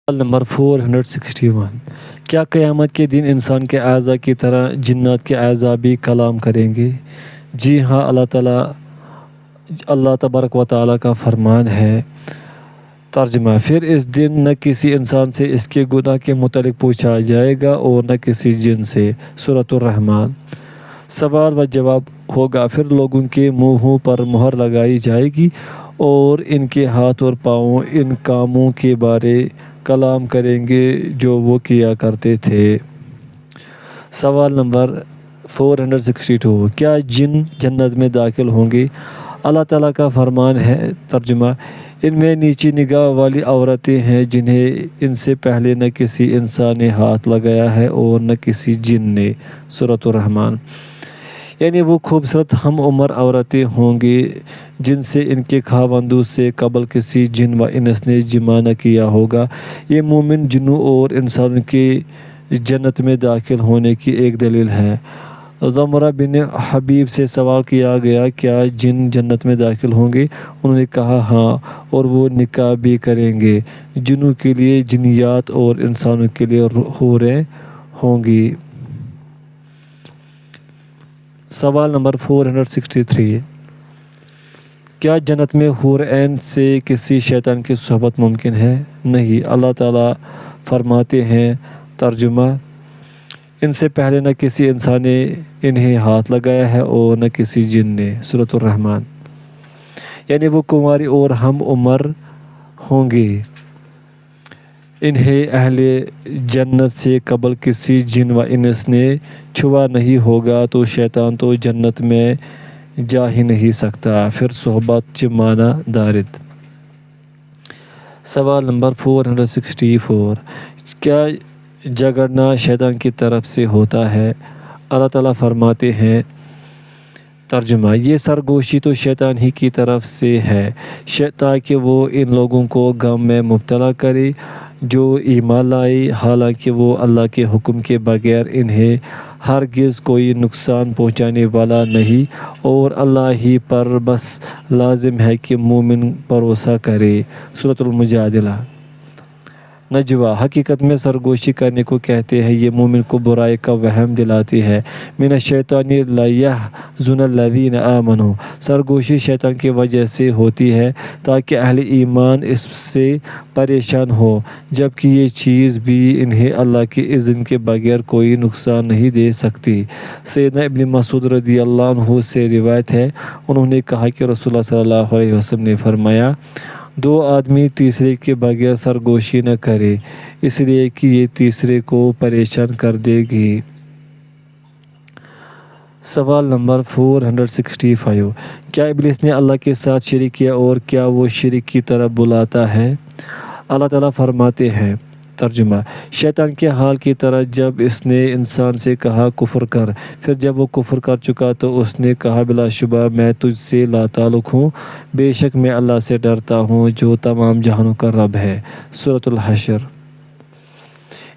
سوال نمبر 461 کیا قیامت کے دن انسان کے اعضاء کی طرح جنات کے اعضاء بھی کلام کریں گے؟ جی ہاں، اللہ تبارک و تعالیٰ کا فرمان ہے۔ ترجمہ: پھر اس دن نہ کسی انسان سے اس کے گناہ کے متعلق پوچھا جائے گا اور نہ کسی جن سے۔ سورۃ الرحمن۔ سوال و جواب ہوگا، پھر لوگوں کے منہوں پر مہر لگائی جائے گی اور ان کے ہاتھ اور پاؤں ان کاموں کے بارے کلام کریں گے جو وہ کیا کرتے تھے۔ سوال نمبر 462 کیا جن جنت میں داخل ہوں گے؟ اللہ تعالیٰ کا فرمان ہے۔ ترجمہ: ان میں نیچی نگاہ والی عورتیں ہیں جنہیں ان سے پہلے نہ کسی انسان نے ہاتھ لگایا ہے اور نہ کسی جن نے۔ سورۃ الرحمن۔ یعنی وہ خوبصورت ہم عمر عورتیں ہوں گی جن سے ان کے خاوندوں سے قبل کسی جن و انس نے جمع نہ کیا ہوگا۔ یہ مومن جنوں اور انسانوں کے جنت میں داخل ہونے کی ایک دلیل ہے۔ ضمرہ بن حبیب سے سوال کیا گیا، کیا جن جنت میں داخل ہوں گے؟ انہوں نے کہا ہاں، اور وہ نکاح بھی کریں گے۔ جنوں کے لیے جنیات اور انسانوں کے لیے حوریں ہوں گی۔ سوال نمبر 463 کیا جنت میں حور عین سے کسی شیطان کی صحبت ممکن ہے؟ نہیں، اللہ تعالیٰ فرماتے ہیں۔ ترجمہ: ان سے پہلے نہ کسی انسان نے انہیں ہاتھ لگایا ہے اور نہ کسی جن نے۔ سورۃ الرحمن۔ یعنی وہ کنواری اور ہم عمر ہوں گے۔ انہیں اہل جنت سے قبل کسی جن و انس نے چھوا نہیں ہوگا تو شیطان تو جنت میں جا ہی نہیں سکتا۔ پھر صحبت چ معنی دارد۔ سوال نمبر 464 کیا جھگڑنا شیطان کی طرف سے ہوتا ہے؟ اللہ تعالیٰ فرماتے ہیں۔ ترجمہ: یہ سرگوشی تو شیطان ہی کی طرف سے ہے تاکہ وہ ان لوگوں کو غم میں مبتلا کرے جو ایمان لائے، حالانکہ وہ اللہ کے حکم کے بغیر انہیں ہرگز کوئی نقصان پہنچانے والا نہیں، اور اللہ ہی پر بس لازم ہے کہ مومن بھروسہ کرے۔ سورۃ المجادلہ۔ نجوہ: حقیقت میں سرگوشی کرنے کو کہتے ہیں۔ یہ مومن کو برائی کا وہم دلاتی ہے۔ من الشیطان لیحزن الذین آمنوا۔ سرگوشی شیطان کی وجہ سے ہوتی ہے تاکہ اہل ایمان اس سے پریشان ہو، جبکہ یہ چیز بھی انہیں اللہ کے اذن کے بغیر کوئی نقصان نہیں دے سکتی۔ سیدنا ابن مسعود رضی اللہ عنہ سے روایت ہے، انہوں نے کہا کہ رسول اللہ صلی اللہ علیہ وسلم نے فرمایا، دو آدمی تیسرے کے بغیر سرگوشی نہ کرے، اس لیے کہ یہ تیسرے کو پریشان کر دے گی۔ سوال نمبر 465 کیا ابلیس نے اللہ کے ساتھ شریک کیا اور کیا وہ شرک کی طرف بلاتا ہے؟ اللہ تعالیٰ فرماتے ہیں۔ ترجمہ: شیطان کے حال کی طرح جب اس نے انسان سے کہا کفر کر، پھر جب وہ کفر کر چکا تو اس نے کہا بلا شبہ میں تجھ سے لا تعلق ہوں، بے شک میں اللہ سے ڈرتا ہوں جو تمام جہانوں کا رب ہے۔ سورۃ الحشر۔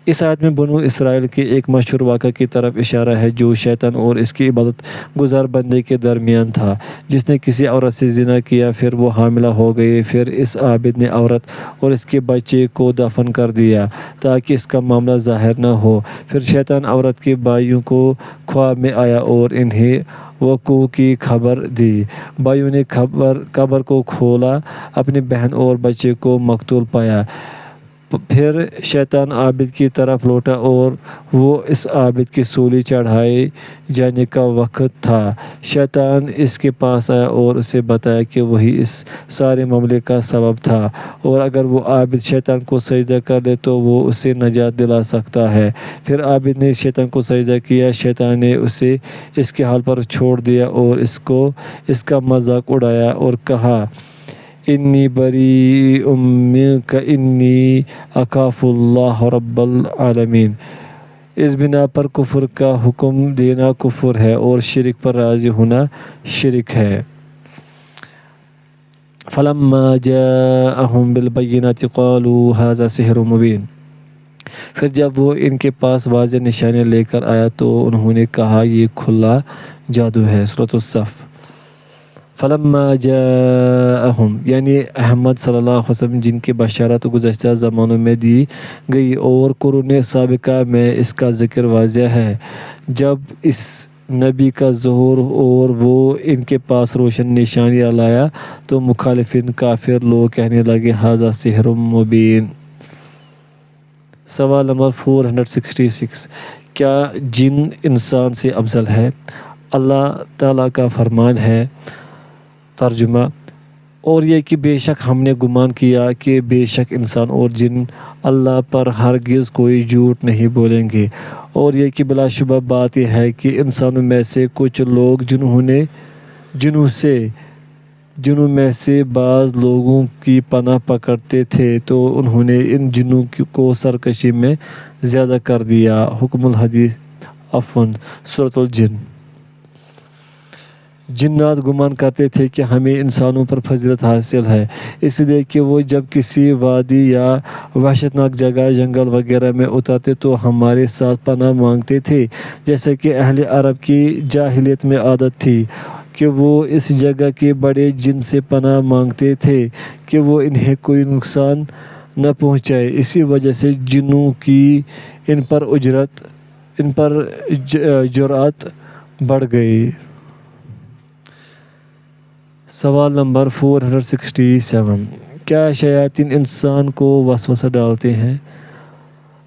اس آیت میں بنو اسرائیل کے ایک مشہور واقعہ کی طرف اشارہ ہے جو شیطان اور اس کی عبادت گزار بندے کے درمیان تھا، جس نے کسی عورت سے زنا کیا، پھر وہ حاملہ ہو گئی، پھر اس عابد نے عورت اور اس کے بچے کو دفن کر دیا تاکہ اس کا معاملہ ظاہر نہ ہو۔ پھر شیطان عورت کے بھائیوں کو خواب میں آیا اور انہیں وقوع کی خبر دی۔ بھائیوں نے قبر کو کھولا، اپنی بہن اور بچے کو مقتول پایا۔ پھر شیطان عابد کی طرف لوٹا اور وہ اس عابد کی سولی چڑھائے جانے کا وقت تھا۔ شیطان اس کے پاس آیا اور اسے بتایا کہ وہی اس سارے معاملے کا سبب تھا، اور اگر وہ عابد شیطان کو سجدہ کر لے تو وہ اسے نجات دلا سکتا ہے۔ پھر عابد نے شیطان کو سجدہ کیا، شیطان نے اسے اس کے حال پر چھوڑ دیا اور اس کا مذاق اڑایا اور کہا، انی بریء منک انی اخاف اللہ رب العالمین۔ اس بنا پر کفر کا حکم دینا کفر ہے اور شرک پر راضی ہونا شرک ہے۔ فلما جاءہم بالبینات قالوا ھذا سحر مبین۔ پھر جب وہ ان کے پاس واضح نشانیاں لے کر آیا تو انہوں نے کہا یہ کھلا جادو ہے۔ سورۃ الصف۔ فلما جاءہم یعنی احمد صلی اللہ علیہ وسلم جن کی بشارت گزشتہ زمانوں میں دی گئی اور قرون سابقہ میں اس کا ذکر واضح ہے، جب اس نبی کا ظہور اور وہ ان کے پاس روشن نشانیاں لایا تو مخالفین کافر لوگ کہنے لگے ھذا سحر مبین۔ سوال نمبر 466 کیا جن انسان سے افضل ہے؟ اللہ تعالیٰ کا فرمان ہے، ترجمہ، اور یہ کہ بے شک ہم نے گمان کیا کہ بے شک انسان اور جن اللہ پر ہرگز کوئی جھوٹ نہیں بولیں گے، اور یہ کہ بلا شبہ بات یہ ہے کہ انسانوں میں سے کچھ لوگ جنوں میں سے بعض لوگوں کی پناہ پکڑتے تھے تو انہوں نے ان جنوں کو سرکشی میں زیادہ کر دیا۔ حکم الحدیث سورۃ الجن۔ جنات گمان کرتے تھے کہ ہمیں انسانوں پر فضیلت حاصل ہے، اس لیے کہ وہ جب کسی وادی یا وحشتناک جگہ جنگل وغیرہ میں اترتے تو ہمارے ساتھ پناہ مانگتے تھے، جیسا کہ اہل عرب کی جاہلیت میں عادت تھی کہ وہ اس جگہ کے بڑے جن سے پناہ مانگتے تھے کہ وہ انہیں کوئی نقصان نہ پہنچائے۔ اسی وجہ سے جنوں کی ان پر جرأت بڑھ گئی۔ سوال نمبر 467 کیا شیاطین انسان کو وسوسہ ڈالتے ہیں؟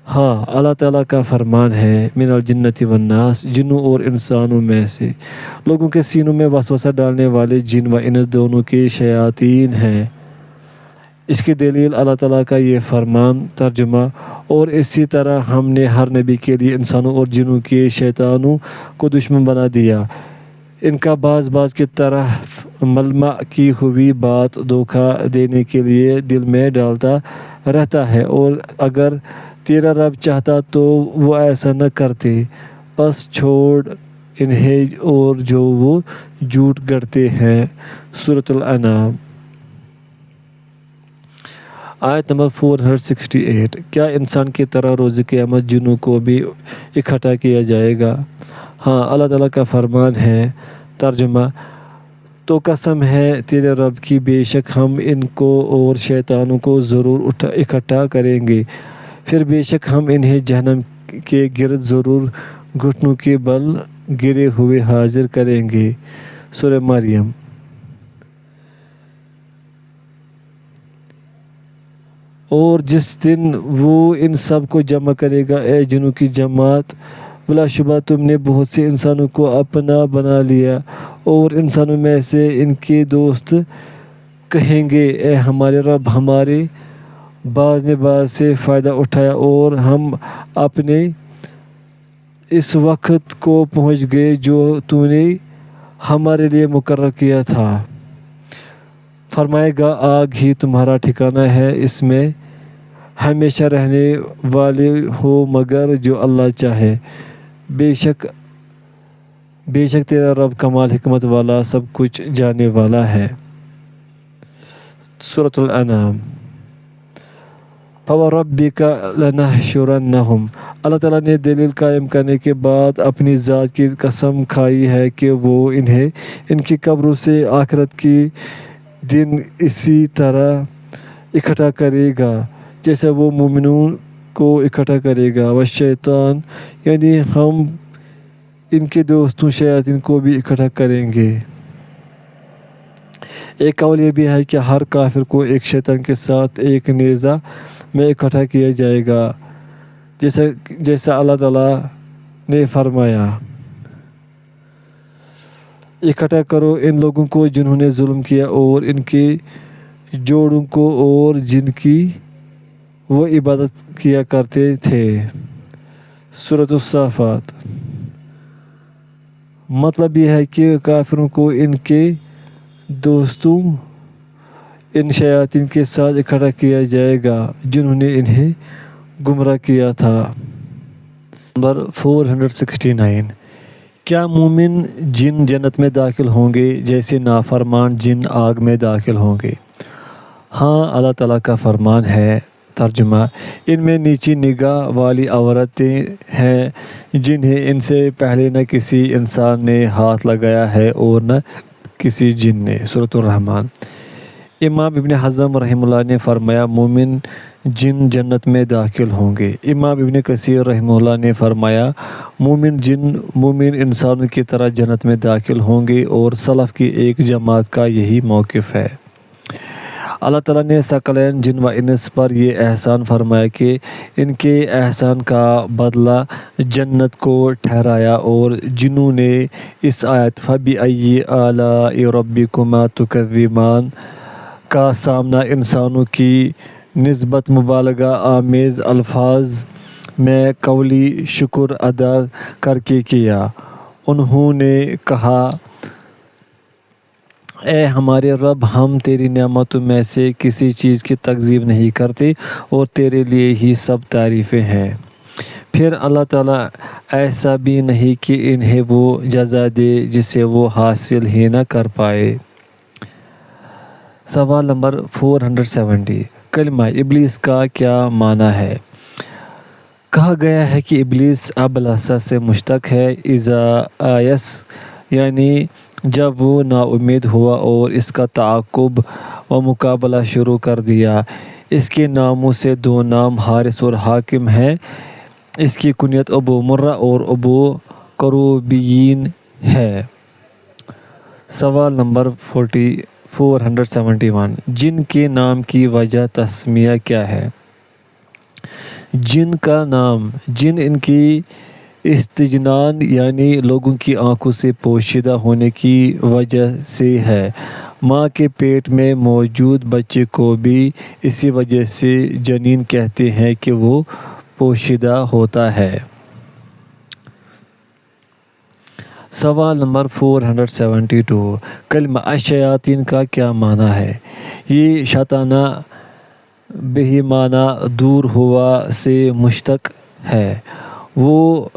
ہاں، اللہ تعالیٰ کا فرمان ہے، من الجنۃ والناس، جنوں اور انسانوں میں سے لوگوں کے سینوں میں وسوسہ ڈالنے والے جن و انس دونوں کے شیاطین ہیں۔ اس کی دلیل اللہ تعالیٰ کا یہ فرمان، ترجمہ، اور اسی طرح ہم نے ہر نبی کے لیے انسانوں اور جنوں کے شیطانوں کو دشمن بنا دیا، ان کا بعض کی طرف ملمح کی ہوئی بات دھوکہ دینے کے لیے دل میں ڈالتا رہتا ہے، اور اگر تیرا رب چاہتا تو وہ ایسا نہ کرتے، پس چھوڑ انہیں اور جو وہ جھوٹ گڑھتے ہیں۔ سورۃ الانعام۔ آیت نمبر 468 کیا انسان کی طرح روز قیامت جنوں کو بھی اکٹھا کیا جائے گا؟ ہاں، اللہ تعالیٰ کا فرمان ہے، ترجمہ، تو قسم ہے تیرے رب کی، بے شک ہم ان کو اور شیطانوں کو ضرور اکٹھا کریں گے، پھر بے شک ہم انہیں جہنم کے گرد ضرور گھٹنوں کے بل گرے ہوئے حاضر کریں گے۔ سورہ مریم۔ اور جس دن وہ ان سب کو جمع کرے گا، اے جنوں کی جماعت، بلا شبہ تم نے بہت سے انسانوں کو اپنا بنا لیا، اور انسانوں میں سے ان کے دوست کہیں گے، اے ہمارے رب، ہمارے بعض نے بعض سے فائدہ اٹھایا اور ہم اپنے اس وقت کو پہنچ گئے جو تو نے ہمارے لیے مقرر کیا تھا۔ فرمائے گا، آگ ہی تمہارا ٹھکانہ ہے، اس میں ہمیشہ رہنے والے ہو مگر جو اللہ چاہے، بے شک تیرا رب کمال حکمت والا، سب کچھ جاننے والا ہے۔ سورۃ الانعام۔ فَوَرَبِّكَ لَنَحْشُرَنَّهُمْ، اللہ تعالیٰ نے دلیل قائم کرنے کے بعد اپنی ذات کی قسم کھائی ہے کہ وہ انہیں ان کی قبروں سے آخرت کے دن اسی طرح اکٹھا کرے گا جیسے وہ مومنوں کو اکٹھا کرے گا، والشیطان، یعنی ہم ان کے دوستوں شیاطین کو بھی اکٹھا کریں گے۔ ایک قول یہ بھی ہے کہ ہر کافر کو ایک شیطان کے ساتھ ایک نیزہ میں اکٹھا کیا جائے گا، جیسا اللہ تعالیٰ نے فرمایا، اکٹھا کرو ان لوگوں کو جنہوں نے ظلم کیا اور ان کے جوڑوں کو اور جن کی وہ عبادت کیا کرتے تھے۔ سورۃ الصافات۔ مطلب یہ ہے کہ کافروں کو ان کے دوستوں ان شیاطین کے ساتھ اکٹھا کیا جائے گا جنہوں نے انہیں گمراہ کیا تھا۔ نمبر 469 کیا مومن جن جنت میں داخل ہوں گے جیسے نافرمان جن آگ میں داخل ہوں گے؟ ہاں، اللہ تعالیٰ کا فرمان ہے، ترجمہ، ان میں نیچی نگاہ والی عورتیں ہیں جنہیں ان سے پہلے نہ کسی انسان نے ہاتھ لگایا ہے اور نہ کسی جن نے۔ سورۃ الرحمن۔ امام ابن حزم رحمہ اللہ نے فرمایا مومن جن جنت میں داخل ہوں گے۔ امام ابن کثیر رحمہ اللہ نے فرمایا مومن جن مومن انسانوں کی طرح جنت میں داخل ہوں گے، اور سلف کی ایک جماعت کا یہی موقف ہے۔ اللہ تعالیٰ نے ثقلین جن و انس پر یہ احسان فرمایا کہ ان کے احسان کا بدلہ جنت کو ٹھہرایا، اور جنوں نے اس آیت فَبِأَيِّ آلَاءِ رَبِّكُمَا تُكَذِّبَانِ کا سامنا انسانوں کی نسبت مبالغہ آمیز الفاظ میں قولی شکر ادا کر کے کیا۔ انہوں نے کہا اے ہمارے رب، ہم تیری نعمتوں میں سے کسی چیز کی تکذیب نہیں کرتے اور تیرے لیے ہی سب تعریفیں ہیں۔ پھر اللہ تعالیٰ ایسا بھی نہیں کہ انہیں وہ جزا دے جسے وہ حاصل ہی نہ کر پائے۔ سوال نمبر 470، کلمہ ابلیس کا کیا معنی ہے؟ کہا گیا ہے کہ ابلیس ابلسہ سے مشتق ہے، اذا آیس یعنی جب وہ نا امید ہوا اور اس کا تعاقب و مقابلہ شروع کر دیا۔ اس کے ناموں سے دو نام حارث اور حاکم ہیں۔ اس کی کنیت ابو مرہ اور ابو کروبیین ہے۔ سوال نمبر 471، جن کے نام کی وجہ تسمیہ کیا ہے؟ جن کا نام جن ان کی استجنان یعنی لوگوں کی آنکھوں سے پوشیدہ ہونے کی وجہ سے ہے۔ ماں کے پیٹ میں موجود بچے کو بھی اسی وجہ سے جنین کہتے ہیں کہ وہ پوشیدہ ہوتا ہے۔ سوال نمبر 472، کلمہ الشیاطین کا کیا معنی ہے؟ یہ شیطانہ بہیمانہ دور ہوا سے مشتق ہے۔ وہ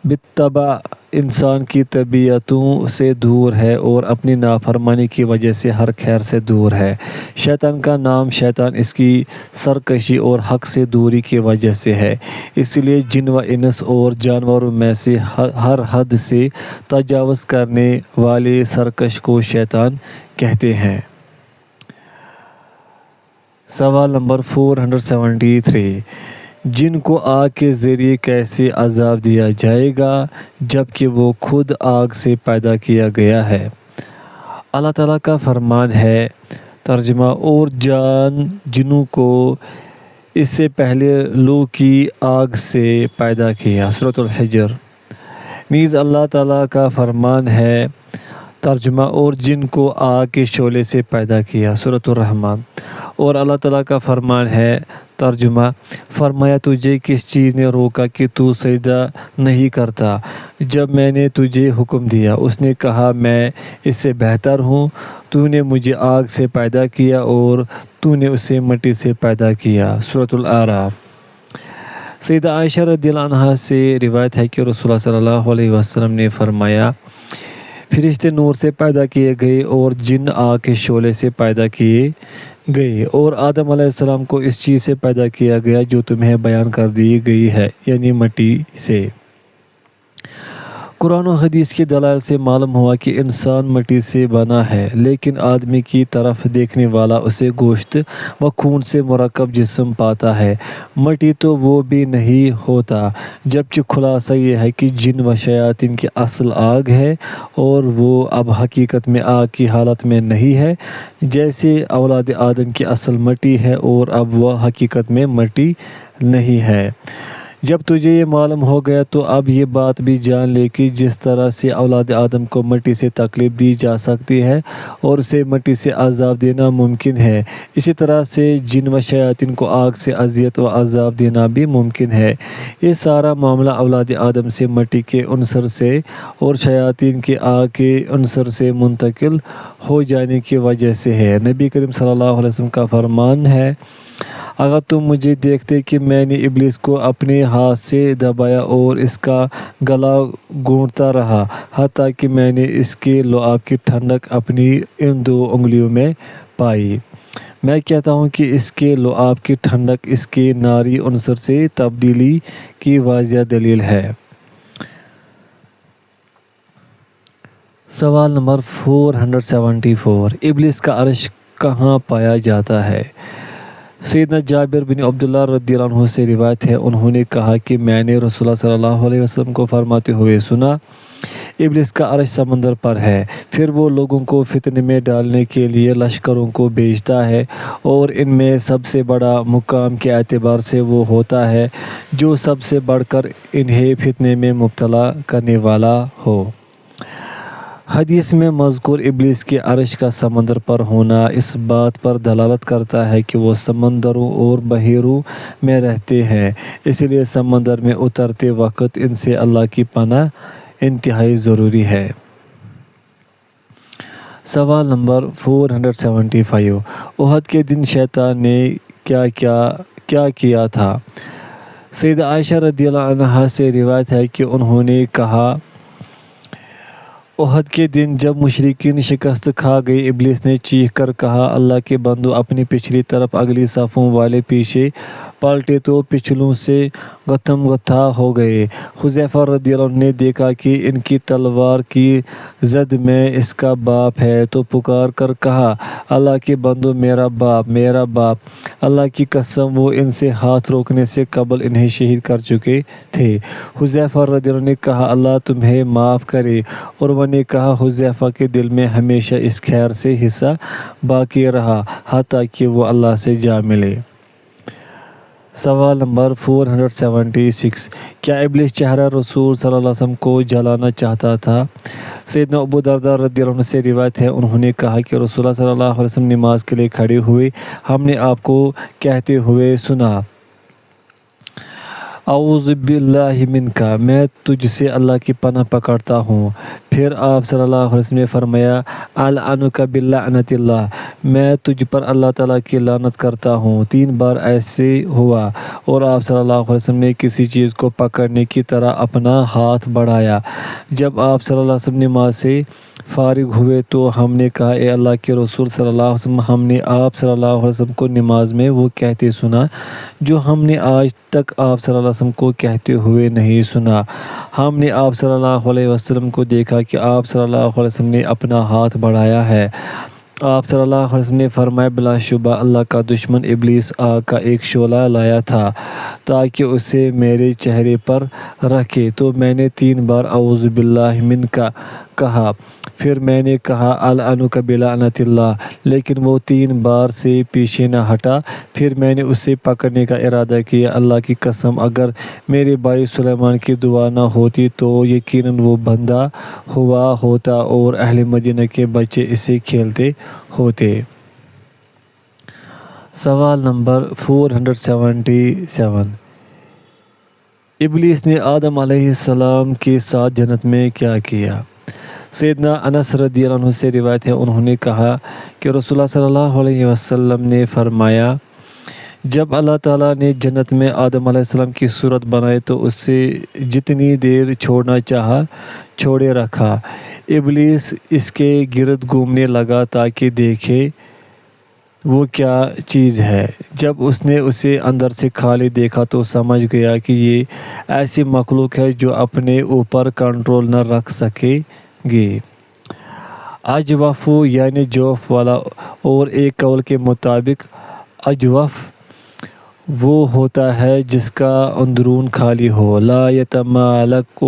بالطبع انسان کی طبیعتوں سے دور ہے اور اپنی نافرمانی کی وجہ سے ہر خیر سے دور ہے۔ شیطان کا نام شیطان اس کی سرکشی اور حق سے دوری کی وجہ سے ہے، اس لیے جن و انس اور جانوروں میں سے ہر حد سے تجاوز کرنے والے سرکش کو شیطان کہتے ہیں۔ سوال نمبر 473، جن کو آگ کے ذریعے کیسے عذاب دیا جائے گا جبکہ وہ خود آگ سے پیدا کیا گیا ہے؟ اللہ تعالیٰ کا فرمان ہے، ترجمہ، اور جنوں کو اس سے پہلے لو کی آگ سے پیدا کیا۔ سورۃ الحجر۔ نیز اللہ تعالیٰ کا فرمان ہے، ترجمہ، اور جن کو آگ کے شعلے سے پیدا کیا۔ سورۃ الرحمن۔ اور اللہ تعالیٰ کا فرمان ہے، ترجمہ، فرمایا تجھے کس چیز نے روکا کہ تو سجدہ نہیں کرتا جب میں نے تجھے حکم دیا؟ اس نے کہا میں اس سے بہتر ہوں، تو نے مجھے آگ سے پیدا کیا اور تو نے اسے مٹی سے پیدا کیا۔ سورۃ الاعراف۔ سیدہ عائشہ رضی اللہ عنہا سے روایت ہے کہ رسول اللہ صلی اللہ علیہ وسلم نے فرمایا فرشتے نور سے پیدا کیے گئے اور جن آگ کے شعلے سے پیدا کیے گئے، اور آدم علیہ السلام کو اس چیز سے پیدا کیا گیا جو تمہیں بیان کر دی گئی ہے، یعنی مٹی سے۔ قرآن و حدیث کی دلائل سے معلوم ہوا کہ انسان مٹی سے بنا ہے، لیکن آدمی کی طرف دیکھنے والا اسے گوشت و خون سے مرکب جسم پاتا ہے، مٹی تو وہ بھی نہیں ہوتا۔ جبکہ خلاصہ یہ ہے کہ جن و شیاطین کی اصل آگ ہے اور وہ اب حقیقت میں آگ کی حالت میں نہیں ہے، جیسے اولاد آدم کی اصل مٹی ہے اور اب وہ حقیقت میں مٹی نہیں ہے۔ جب تجھے یہ معلوم ہو گیا تو اب یہ بات بھی جان لے کہ جس طرح سے اولاد آدم کو مٹی سے تکلیف دی جا سکتی ہے اور اسے مٹی سے عذاب دینا ممکن ہے، اسی طرح سے جن و شیاطین کو آگ سے اذیت و عذاب دینا بھی ممکن ہے۔ یہ سارا معاملہ اولاد آدم سے مٹی کے عنصر سے اور شیاطین کے آگ کے عنصر سے منتقل ہو جانے کی وجہ سے ہے۔ نبی کریم صلی اللہ علیہ وسلم کا فرمان ہے، اگر تم مجھے دیکھتے کہ میں نے ابلیس کو اپنے ہاتھ سے دبایا اور اس کا گلا گھونٹتا رہا حتیٰ کہ میں نے اس کے لعاب کی ٹھنڈک اپنی ان دو انگلیوں میں پائی، میں کہتا ہوں کہ اس کے لعاب کی ٹھنڈک اس کے ناری عنصر سے تبدیلی کی واضح دلیل ہے۔ سوال نمبر 474، ابلیس کا عرش کہاں پایا جاتا ہے؟ سیدنا جابر بن عبداللہ رضی اللہ عنہ سے روایت ہے، انہوں نے کہا کہ میں نے رسول اللہ صلی اللہ علیہ وسلم کو فرماتے ہوئے سنا، ابلیس کا عرش سمندر پر ہے، پھر وہ لوگوں کو فتنے میں ڈالنے کے لیے لشکروں کو بھیجتا ہے، اور ان میں سب سے بڑا مقام کے اعتبار سے وہ ہوتا ہے جو سب سے بڑھ کر انہیں فتنے میں مبتلا کرنے والا ہو۔ حدیث میں مذکور ابلیس کے عرش کا سمندر پر ہونا اس بات پر دلالت کرتا ہے کہ وہ سمندروں اور بحیروں میں رہتے ہیں، اس لیے سمندر میں اترتے وقت ان سے اللہ کی پناہ انتہائی ضروری ہے۔ سوال نمبر 475، احد کے دن شیطان نے کیا کیا تھا؟ سیدہ عائشہ رضی اللہ عنہا سے روایت ہے کہ انہوں نے کہا، احد کے دن جب مشرکین شکست کھا گئے، ابلیس نے چیخ کر کہا، اللہ کے بندو اپنی پچھلی طرف اگلی صفوں والے پیچھے پلٹے تو پچھلوں سے گتھم گتھا ہو گئے۔ حذیفہ رضی اللہ عنہ نے دیکھا کہ ان کی تلوار کی زد میں اس کا باپ ہے، تو پکار کر کہا، اللہ کے بندو میرا باپ۔ اللہ کی قسم وہ ان سے ہاتھ روکنے سے قبل انہیں شہید کر چکے تھے۔ حذیفہ رضی اللہ عنہ نے کہا، اللہ تمہیں معاف کرے۔ عروہ نے کہا، حذیفہ کے دل میں ہمیشہ اس خیر سے حصہ باقی رہا حتیٰ کہ وہ اللہ سے جا ملے۔ سوال نمبر 476، کیا ابلیس چہرہ رسول صلی اللہ علیہ وسلم کو جلانا چاہتا تھا؟ سیدنا ابو درداء رضی اللہ عنہ سے روایت ہے، انہوں نے کہا کہ رسول اللہ صلی اللہ علیہ وسلم نماز کے لیے کھڑے ہوئے، ہم نے آپ کو کہتے ہوئے سنا، اعوذ باللہ منک، میں تجھ سے اللہ کی پناہ پکڑتا ہوں۔ پھر آپ صلی اللہ علیہ وسلم نے فرمایا، العنک بلعنت اللہ، میں تجھ پر اللہ تعالیٰ کی لعنت کرتا ہوں۔ 3 بار ایسے ہوا اور آپ صلی اللہ علیہ وسلم نے کسی چیز کو پکڑنے کی طرح اپنا ہاتھ بڑھایا۔ جب آپ صلی اللہ علیہ وسلم نماز سے فارغ ہوئے تو ہم نے کہا، اے اللہ کے رسول صلی اللہ علیہ وسلم، ہم نے آپ صلی اللہ علیہ وسلم کو نماز میں وہ کہتے سنا جو ہم نے آج تک آپ صلی اللہ علیہ وسلم کو کہتے ہوئے نہیں سنا۔ ہم نے آپ صلی اللہ علیہ وسلم کو دیکھا کہ آپ صلی اللہ علیہ وسلم نے اپنا ہاتھ بڑھایا ہے۔ آپ صلی اللہ علیہ وسلم نے فرمایا، بلا شبہ اللہ کا دشمن ابلیس آگ کا ایک شعلہ لایا تھا تاکہ اسے میرے چہرے پر رکھے، تو میں نے 3 بار اعوذ باللہ منک کہا، پھر میں نے کہا، العنک بلعنت اللہ، لیکن وہ 3 بار سے پیچھے نہ ہٹا۔ پھر میں نے اسے پکڑنے کا ارادہ کیا، اللہ کی قسم اگر میرے بھائی سلیمان کی دعا نہ ہوتی تو یقیناً وہ بندہ ہوا ہوتا اور اہل مدینہ کے بچے اسے کھیلتے ہوتے۔ سوال نمبر 477، ابلیس نے آدم علیہ السلام کے ساتھ جنت میں کیا کیا؟ سیدنا انس رضی اللہ عنہ سے روایت ہے، انہوں نے کہا کہ رسول اللہ صلی اللہ علیہ وسلم نے فرمایا، جب اللہ تعالیٰ نے جنت میں آدم علیہ السلام کی صورت بنائی تو اسے جتنی دیر چھوڑنا چاہا چھوڑے رکھا۔ ابلیس اس کے گرد گھومنے لگا تاکہ دیکھے وہ کیا چیز ہے۔ جب اس نے اسے اندر سے خالی دیکھا تو سمجھ گیا کہ یہ ایسی مخلوق ہے جو اپنے اوپر کنٹرول نہ رکھ سکے گی۔ اجوف یعنی جوف والا، اور ایک قول کے مطابق اجوف وہ ہوتا ہے جس کا اندرون خالی ہو، لا یتمالک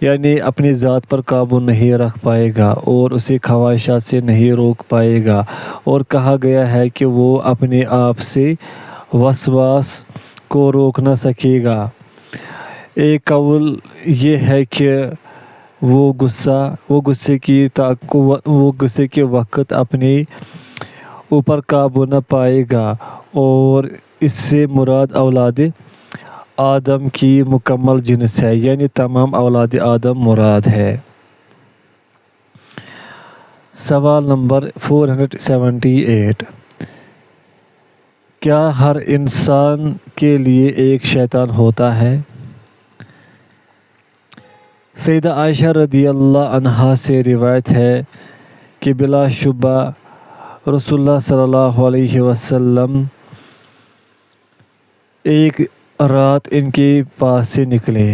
یعنی اپنی ذات پر قابو نہیں رکھ پائے گا اور اسے خواہشات سے نہیں روک پائے گا، اور کہا گیا ہے کہ وہ اپنے آپ سے وسواس کو روک نہ سکے گا۔ ایک قول یہ ہے کہ وہ غصے کے وقت اپنے اوپر قابو نہ پائے گا، اور اس سے مراد اولاد آدم کی مکمل جنس ہے، یعنی تمام اولاد آدم مراد ہے۔ سوال نمبر 478، کیا ہر انسان کے لیے ایک شیطان ہوتا ہے؟ سیدہ عائشہ رضی اللہ عنہا سے روایت ہے کہ بلا شبہ رسول اللہ صلی اللہ علیہ وسلم ایک رات ان کے پاس سے نکلے،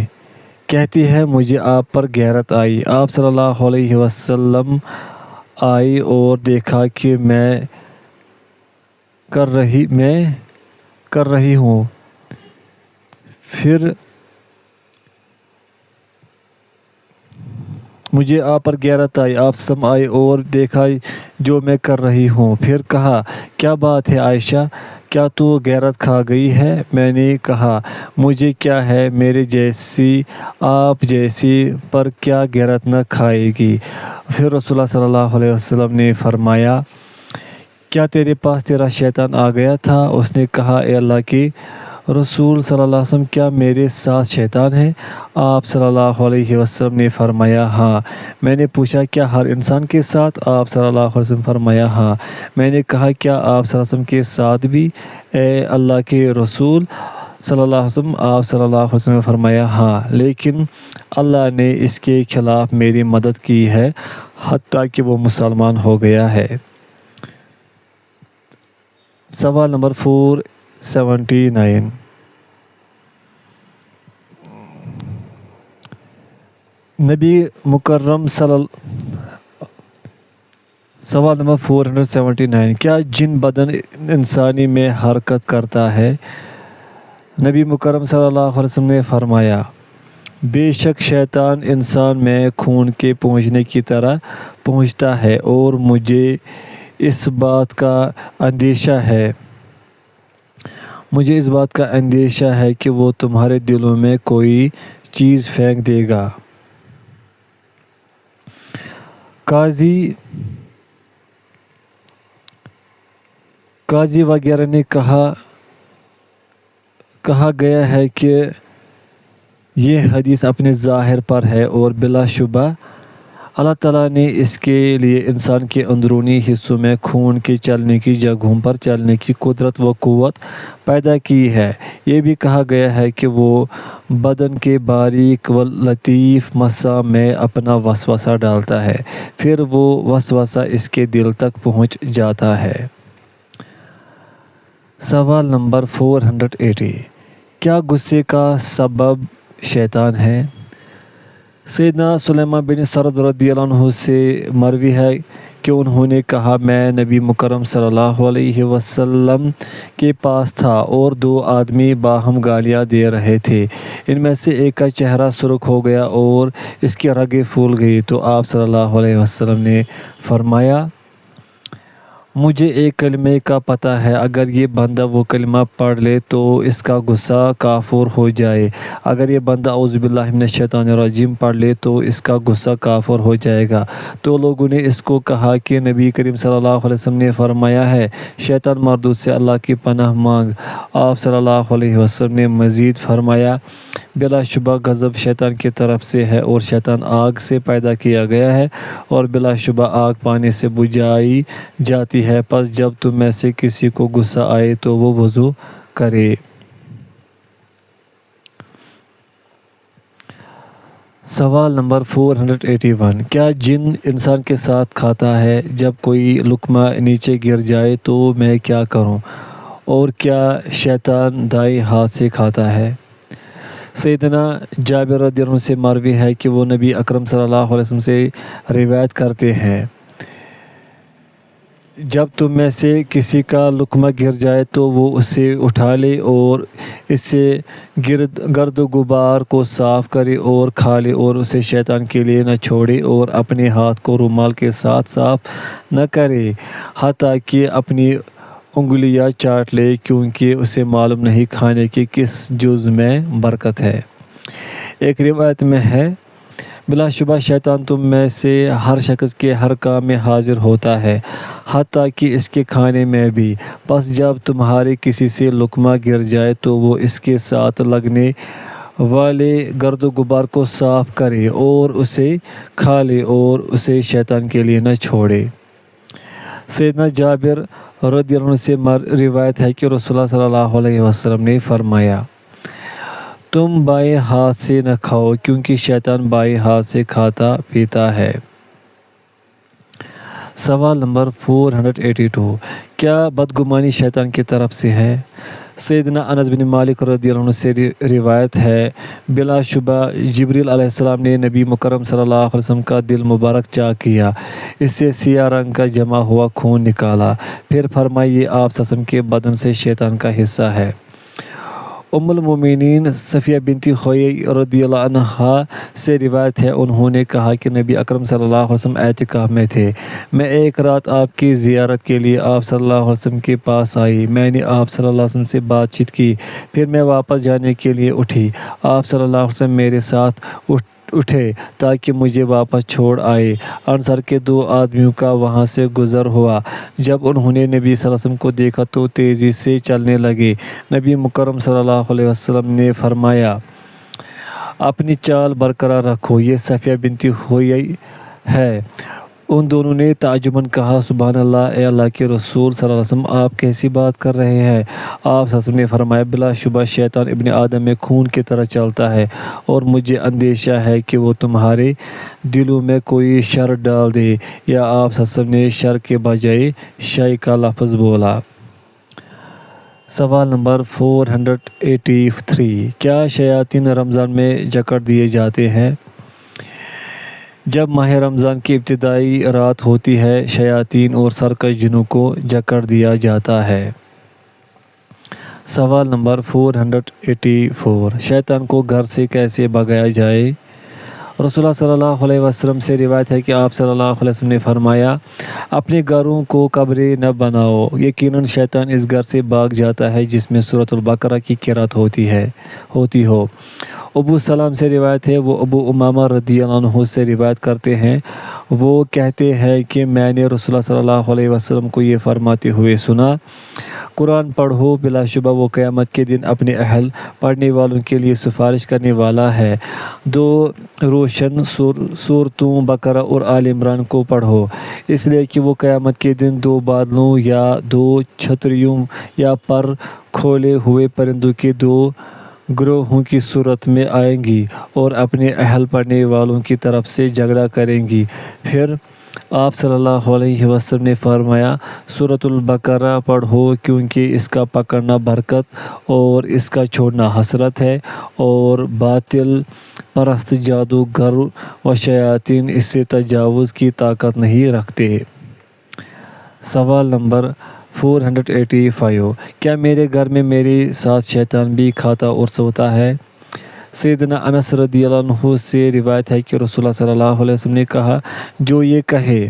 کہتی ہے مجھے آپ پر غیرت آئی۔ آپ صلی اللہ علیہ وسلم آئی اور دیکھا کہ میں کر رہی ہوں، پھر مجھے آپ پر غیرت آئی۔ آپ سم آئے اور دیکھا جو میں کر رہی ہوں، پھر کہا کیا بات ہے عائشہ، کیا تو غیرت کھا گئی ہے؟ میں نے کہا مجھے کیا ہے، میرے جیسی آپ جیسی پر کیا غیرت نہ کھائے گی؟ پھر رسول اللہ صلی اللہ علیہ وسلم نے فرمایا کیا تیرے پاس تیرا شیطان آ گیا تھا؟ اس نے کہا اے اللہ کے رسول صلی اللہ علیہ وسلم کیا میرے ساتھ شیطان ہے؟ آپ صلی اللہ علیہ وسلم نے فرمایا ہاں۔ میں نے پوچھا کیا ہر انسان کے ساتھ؟ آپ صلی اللہ علیہ وسلم فرمایا ہاں۔ میں نے کہا کیا آپ صلی اللہ علیہ وسلم کے ساتھ بھی اے اللہ کے رسول صلی اللہ علیہ وسلم؟ آپ صلی اللہ علیہ وسلم نے فرمایا ہاں، لیکن اللہ نے اس کے خلاف میری مدد کی ہے حتیٰ کہ وہ مسلمان ہو گیا ہے۔ سوال نمبر 479، نبی مکرم سوال نمبر 479، کیا جن بدن انسانی میں حرکت کرتا ہے؟ نبی مکرم صلی اللہ علیہ وسلم نے فرمایا بے شک شیطان انسان میں خون کے پہنچنے کی طرح پہنچتا ہے اور مجھے اس بات کا اندیشہ ہے کہ وہ تمہارے دلوں میں کوئی چیز پھینک دے گا۔ قاضی وغیرہ نے کہا گیا ہے کہ یہ حدیث اپنے ظاہر پر ہے اور بلا شبہ اللہ تعالیٰ نے اس کے لیے انسان کے اندرونی حصوں میں خون کے چلنے کی جگہوں پر چلنے کی قدرت و قوت پیدا کی ہے۔ یہ بھی کہا گیا ہے کہ وہ بدن کے باریک و لطیف مسا میں اپنا وسوسہ ڈالتا ہے، پھر وہ وسوسہ اس کے دل تک پہنچ جاتا ہے۔ سوال نمبر 480، کیا غصے کا سبب شیطان ہے؟ سیدنا سلیمان بن سرد رضی اللہ عنہ سے مروی ہے کہ انہوں نے کہا میں نبی مکرم صلی اللہ علیہ وسلم کے پاس تھا اور دو آدمی باہم گالیاں دے رہے تھے، ان میں سے ایک کا چہرہ سرخ ہو گیا اور اس کی رگیں پھول گئی، تو آپ صلی اللہ علیہ وسلم نے فرمایا مجھے ایک کلمے کا پتہ ہے، اگر یہ بندہ وہ کلمہ پڑھ لے تو اس کا غصہ کافور ہو جائے، اگر یہ بندہ اعوذ باللہ من الشیطان الرجیم پڑھ لے تو اس کا غصہ کافر ہو جائے گا۔ تو لوگوں نے اس کو کہا کہ نبی کریم صلی اللہ علیہ وسلم نے فرمایا ہے شیطان مردود سے اللہ کی پناہ مانگ۔ آپ صلی اللہ علیہ وسلم نے مزید فرمایا بلا شبہ غضب شیطان کی طرف سے ہے اور شیطان آگ سے پیدا کیا گیا ہے اور بلا شبہ آگ پانی سے بجھائی جاتی ہے، پس جب تم میں سے کسی کو غصہ آئے تو وہ وضو کرے۔ سوال نمبر 481، کیا جن انسان کے ساتھ کھاتا ہے؟ جب کوئی لقمہ نیچے گر جائے تو میں کیا کروں؟ اور کیا شیطان دائیں ہاتھ سے کھاتا ہے؟ سیدنا جابر رضی اللہ عنہ سے مروی ہے کہ وہ نبی اکرم صلی اللہ علیہ وسلم سے روایت کرتے ہیں جب تم میں سے کسی کا لقمہ گر جائے تو وہ اسے اٹھا لے اور اس سے گرد و غبار کو صاف کرے اور کھا لے اور اسے شیطان کے لیے نہ چھوڑے اور اپنے ہاتھ کو رومال کے ساتھ صاف نہ کرے حتیٰ کہ اپنی انگلیاں چاٹ لے، کیونکہ اسے معلوم نہیں کھانے کے کس جز میں برکت ہے۔ ایک روایت میں ہے بلا شبہ شیطان تم میں سے ہر شخص کے ہر کام میں حاضر ہوتا ہے حتیٰ کہ اس کے کھانے میں بھی، پس جب تمہارے کسی سے لقمہ گر جائے تو وہ اس کے ساتھ لگنے والے گرد و غبار کو صاف کرے اور اسے کھا لے اور اسے شیطان کے لیے نہ چھوڑے۔ سیدنا جابر رضی اللہ عنہ سے روایت ہے کہ رسول اللہ صلی اللہ علیہ وسلم نے فرمایا تم بائیں ہاتھ سے نہ کھاؤ کیونکہ شیطان بائیں ہاتھ سے کھاتا پیتا ہے۔ سوال نمبر 482، کیا بدگمانی شیطان کی طرف سے ہے؟ سیدنا انس بن مالک رضی اللہ عنہ سے روایت ہے، بلا شبہ جبریل علیہ السلام نے نبی مکرم صلی اللہ علیہ وسلم کا دل مبارک چاک کیا، اس سے سیاہ رنگ کا جمع ہوا خون نکالا، پھر فرمایا یہ آپ صلی اللہ علیہ وسلم کے بدن سے شیطان کا حصہ ہے۔ ام المومنین صفیہ بنت حیی رضی اللہ عنہا سے روایت ہے، انہوں نے کہا کہ نبی اکرم صلی اللہ علیہ وسلم اعتکاف میں تھے، میں ایک رات آپ کی زیارت کے لیے آپ صلی اللہ علیہ وسلم کے پاس آئی، میں نے آپ صلی اللہ علیہ وسلم سے بات چیت کی، پھر میں واپس جانے کے لیے اٹھی، آپ صلی اللہ علیہ وسلم میرے ساتھ اٹھے تاکہ مجھے واپس چھوڑ آئے۔ انصار کے 2 آدمیوں کا وہاں سے گزر ہوا، جب انہوں نے نبی صلی اللہ علیہ وسلم کو دیکھا تو تیزی سے چلنے لگے۔ نبی مکرم صلی اللہ علیہ وسلم نے فرمایا، اپنی چال برقرار رکھو، یہ صفیہ بنت حیی ہے۔ ان دونوں نے تعجباً کہا، سبحان اللہ، اے اللہ کے رسول صلی اللہ علیہ وسلم، آپ کیسی بات کر رہے ہیں؟ آپ صلی اللہ علیہ وسلم نے فرمایا، بلا شبہ شیطان ابن آدم میں خون کی طرح چلتا ہے اور مجھے اندیشہ ہے کہ وہ تمہارے دلوں میں کوئی شر ڈال دے، یا آپ صلی اللہ علیہ وسلم نے شر کے بجائے شے کا لفظ بولا۔ سوال نمبر 483، کیا شیاطین رمضان میں جکڑ دیے جاتے ہیں؟ جب ماہ رمضان کی ابتدائی رات ہوتی ہے، شیاطین اور سرکش جنوں کو جکڑ دیا جاتا ہے۔ سوال نمبر 484، شیطان کو گھر سے کیسے بھگایا جائے؟ رسول اللہ صلی اللہ علیہ وسلم سے روایت ہے کہ آپ صلی اللہ علیہ وسلم نے فرمایا، اپنے گھروں کو قبریں نہ بناؤ، یقیناً شیطان اس گھر سے بھاگ جاتا ہے جس میں سورۃ البقرہ کی قرأت ہوتی ہو۔ ابو سلام سے روایت ہے، وہ ابو امامہ رضی اللہ عنہ سے روایت کرتے ہیں، وہ کہتے ہیں کہ میں نے رسول اللہ صلی اللہ علیہ وسلم کو یہ فرماتے ہوئے سنا، قرآن پڑھو، بلا شبہ وہ قیامت کے دن اپنے اہل پڑھنے والوں کے لیے سفارش کرنے والا ہے۔ 2 روشن سورتوں بقرہ اور آل عمران کو پڑھو، اس لیے کہ وہ قیامت کے دن 2 بادلوں یا 2 چھتریوں یا پر کھولے ہوئے پرندوں کے 2 گروہوں کی صورت میں آئیں گی اور اپنے اہل پڑھنے والوں کی طرف سے جھگڑا کریں گی۔ پھر آپ صلی اللہ علیہ وسلم نے فرمایا، سورۃ البقرہ پڑھو، کیونکہ اس کا پکڑنا برکت اور اس کا چھوڑنا حسرت ہے، اور باطل پرست جادوگر و شیاطین اس سے تجاوز کی طاقت نہیں رکھتے۔ سوال نمبر 485، کیا میرے گھر میں میرے ساتھ شیطان بھی کھاتا اور سوتا ہے؟ سیدنا انس رضی اللہ عنہ سے روایت ہے کہ رسول اللہ صلی اللہ علیہ وسلم نے کہا، جو یہ کہے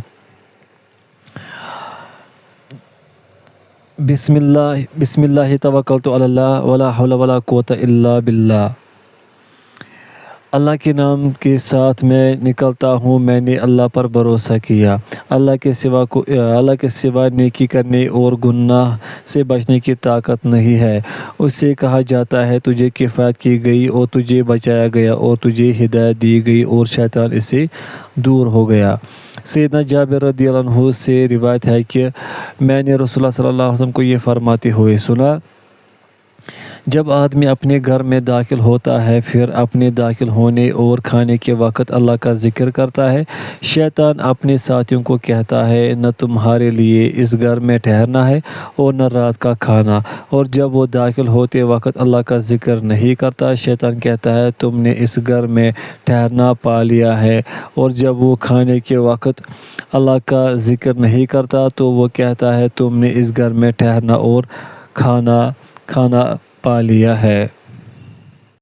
بسم اللہ توکلت علی اللہ ولا حول ولا قوت الا باللہ، اللہ کے نام کے ساتھ میں نکلتا ہوں، میں نے اللہ پر بھروسہ کیا، اللہ کے سوا نیکی کرنے اور گناہ سے بچنے کی طاقت نہیں ہے، اس سے کہا جاتا ہے تجھے کفایت کی گئی اور تجھے بچایا گیا اور تجھے ہدایت دی گئی اور شیطان اس سے دور ہو گیا۔ سیدنا جابر رضی اللہ عنہ سے روایت ہے کہ میں نے رسول اللہ صلی اللہ علیہ وسلم کو یہ فرماتے ہوئے سنا، جب آدمی اپنے گھر میں داخل ہوتا ہے، پھر اپنے داخل ہونے اور کھانے کے وقت اللہ کا ذکر کرتا ہے، شیطان اپنے ساتھیوں کو کہتا ہے، نہ تمہارے لیے اس گھر میں ٹھہرنا ہے اور نہ رات کا کھانا، اور جب وہ داخل ہوتے وقت اللہ کا ذکر نہیں کرتا، شیطان کہتا ہے، تم نے اس گھر میں ٹھہرنا پا لیا ہے، اور جب وہ کھانے کے وقت اللہ کا ذکر نہیں کرتا تو وہ کہتا ہے، تم نے اس گھر میں ٹھہرنا اور کھانا پا لیا ہے۔